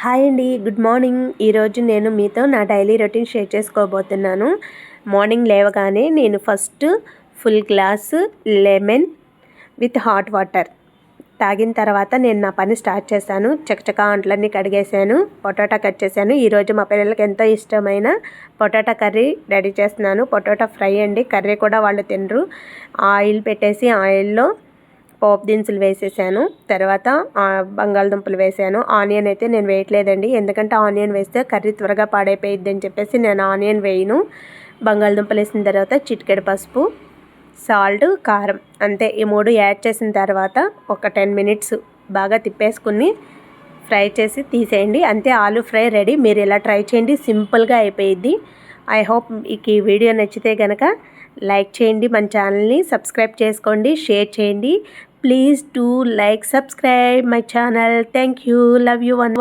Hi అండి, good morning. ఈరోజు నేను మీతో నా డైలీ రొటీన్ షేర్ చేసుకోబోతున్నాను. మార్నింగ్ లేవగానే నేను first full glass lemon with hot water తాగిన తర్వాత నేను నా పని స్టార్ట్ చేశాను. చకచకా అంట్లన్నీ కడిగేసాను, పొటాటో కట్ చేశాను. ఈరోజు మా పిల్లలకి ఎంతో ఇష్టమైన పొటాటో కర్రీ రెడీ చేస్తున్నాను. పొటాటో ఫ్రై అండి, కర్రీ కూడా వాళ్ళు తినరు. ఆయిల్ పెట్టేసి ఆయిల్లో పోపు దినుసులు వేసేసాను. తర్వాత బంగాళదుంపలు వేసాను. ఆనియన్ అయితే నేను వేయట్లేదండి, ఎందుకంటే ఆనియన్ వేస్తే కర్రీ త్వరగా పాడైపోయిద్ది అని చెప్పేసి నేను ఆనియన్ వేయను. బంగాళదుంపలు వేసిన తర్వాత చిటికెడు పసుపు, సాల్ట్, కారం, అంతే. ఈ 3 యాడ్ చేసిన తర్వాత ఒక 10 మినిట్స్ బాగా తిప్పేసుకుని ఫ్రై చేసి తీసేయండి. అంతే, ఆలూ ఫ్రై రెడీ. మీరు ఇలా ట్రై చేయండి, సింపుల్గా అయిపోయిద్ది. ఐ హోప్ మీకు ఈ వీడియో నచ్చితే కనుక లైక్ చేయండి, మన ఛానల్ని సబ్స్క్రైబ్ చేసుకోండి, షేర్ చేయండి. Please do like, subscribe my channel. Thank you, love you one.